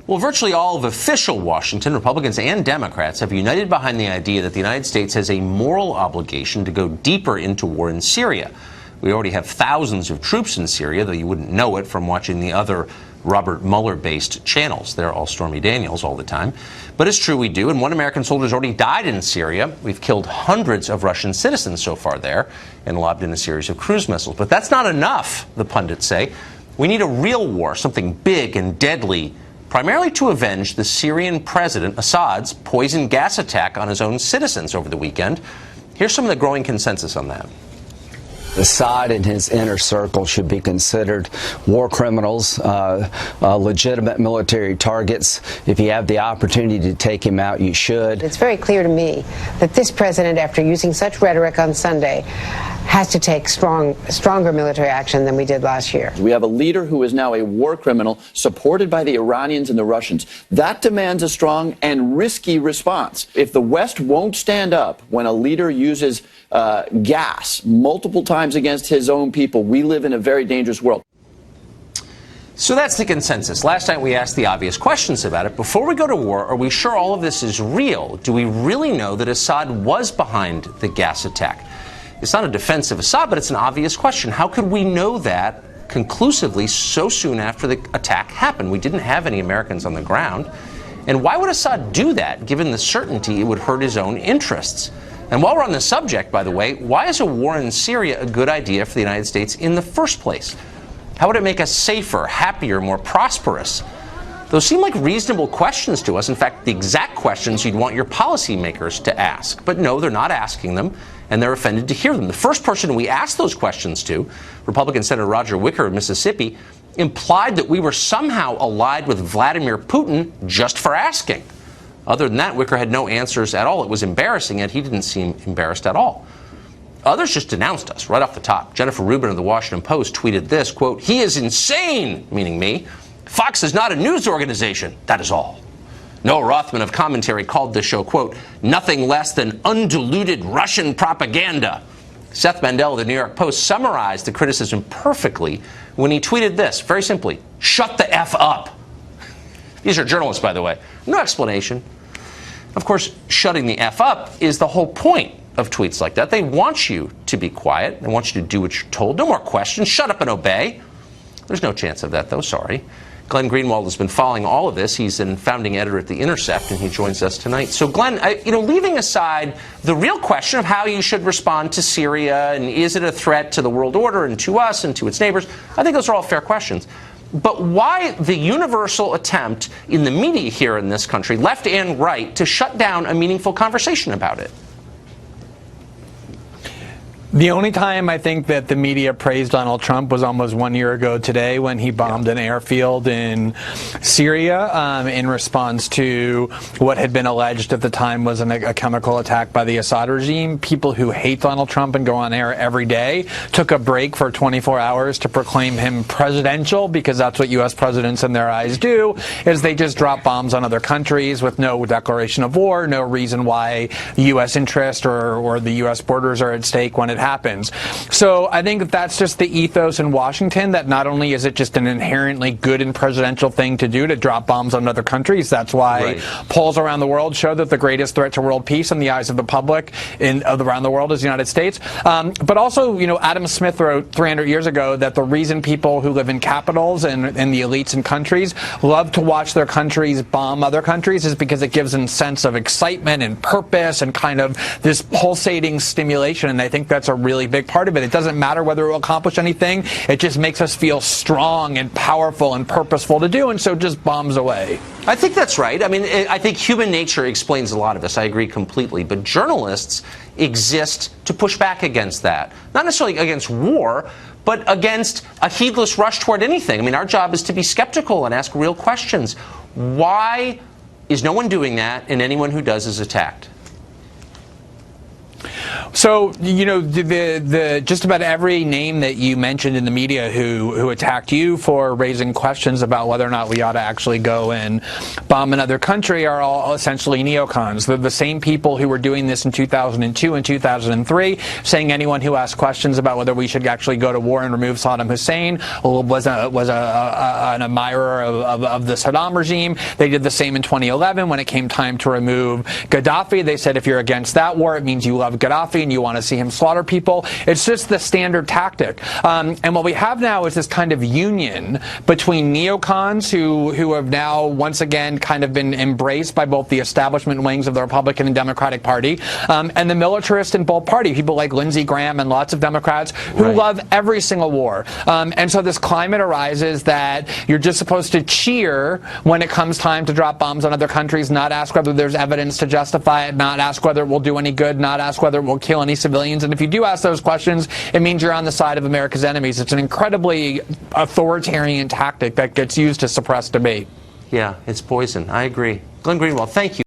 Well, virtually all of official Washington, Republicans and Democrats, have united behind the idea that the United States has a moral obligation to go deeper into war in Syria. We already have thousands of troops in Syria, though you wouldn't know it from watching the other Robert Mueller-based channels. They're all Stormy Daniels all the time. But it's true we do, and one American soldier's already died in Syria. We've killed hundreds of Russian citizens so far there and lobbed in a series of cruise missiles. But that's not enough, the pundits say. We need a real war, something big and deadly, primarily to avenge the Syrian president Assad's poison gas attack on his own citizens over the weekend. Here's some of the growing consensus on that. Assad and his inner circle should be considered war criminals, legitimate military targets. If you have the opportunity to take him out, you should. It's very clear to me that this president, after using such rhetoric on Sunday, has to take stronger military action than we did last year. We have a leader who is now a war criminal supported by the Iranians and the Russians. That demands a strong and risky response. If the West won't stand up when a leader uses gas multiple times against his own people, we live in a very dangerous world. So that's the consensus. Last night we asked the obvious questions about it. Before we go to war, are we sure all of this is real? Do we really know that Assad was behind the gas attack? It's not a defense of Assad, but it's an obvious question. How could we know that conclusively so soon after the attack happened? We didn't have any Americans on the ground. And why would Assad do that, given the certainty it would hurt his own interests? And while we're on the subject, by the way, why is a war in Syria a good idea for the United States in the first place? How would it make us safer, happier, more prosperous? Those seem like reasonable questions to us. In fact, the exact questions you'd want your policymakers to ask. But no, they're not asking them, and they're offended to hear them. The first person we asked those questions to, Republican Senator Roger Wicker of Mississippi, implied that we were somehow allied with Vladimir Putin just for asking. Other than that, Wicker had no answers at all. It was embarrassing, and he didn't seem embarrassed at all. Others just denounced us right off the top. Jennifer Rubin of the Washington Post tweeted this, quote, "He is insane," meaning me. "Fox is not a news organization. That is all." Noah Rothman of Commentary called this show, quote, "nothing less than undiluted Russian propaganda." Seth Mandel of the New York Post summarized the criticism perfectly when he tweeted this, very simply, "Shut the F up." These are journalists, by the way. No explanation. Of course, shutting the F up is the whole point of tweets like that. They want you to be quiet. They want you to do what you're told. No more questions. Shut up and obey. There's no chance of that, though. Sorry. Glenn Greenwald has been following all of this. He's a founding editor at The Intercept, and he joins us tonight. So, Glenn, leaving aside the real question of how you should respond to Syria and is it a threat to the world order and to us and to its neighbors, I think those are all fair questions. But why the universal attempt in the media here in this country, left and right, to shut down a meaningful conversation about it? The only time I think that the media praised Donald Trump was almost 1 year ago today when he bombed an airfield in Syria in response to what had been alleged at the time was a chemical attack by the Assad regime. People who hate Donald Trump and go on air every day took a break for 24 hours to proclaim him presidential, because that's what U.S. presidents in their eyes do, is they just drop bombs on other countries with no declaration of war, no reason why U.S. interest or the U.S. borders are at stake when it happens. So I think that's just the ethos in Washington, that not only is it just an inherently good and presidential thing to do to drop bombs on other countries, that's why polls around the world show that the greatest threat to world peace in the eyes of the public around the world is the United States. But also, Adam Smith wrote 300 years ago that the reason people who live in capitals and the elites in countries love to watch their countries bomb other countries is because it gives them a sense of excitement and purpose and kind of this pulsating stimulation. And I think that's a really big part of it. It doesn't matter whether it will accomplish anything. It just makes us feel strong and powerful and purposeful to do, and so just bombs away. I think that's right. I mean, I think human nature explains a lot of this. I agree completely. But journalists exist to push back against that. Not necessarily against war, but against a heedless rush toward anything. I mean, our job is to be skeptical and ask real questions. Why is no one doing that, and anyone who does is attacked? So, you know, the just about every name that you mentioned in the media who attacked you for raising questions about whether or not we ought to actually go and bomb another country are all essentially neocons. They're the same people who were doing this in 2002 and 2003, saying anyone who asked questions about whether we should actually go to war and remove Saddam Hussein was an admirer of the Saddam regime. They did the same in 2011 when it came time to remove Gaddafi. They said if you're against that war, it means you love Gaddafi and you want to see him slaughter people. It's just the standard tactic. And what we have now is this kind of union between neocons who have now once again kind of been embraced by both the establishment wings of the Republican and Democratic Party, and the militarist in both parties, people like Lindsey Graham and lots of Democrats who love every single war. And so this climate arises that you're just supposed to cheer when it comes time to drop bombs on other countries, not ask whether there's evidence to justify it, not ask whether it will do any good, not ask whether it will kill any civilians. And if you do ask those questions, it means you're on the side of America's enemies. It's an incredibly authoritarian tactic that gets used to suppress debate. Yeah, it's poison. I agree. Glenn Greenwald, thank you.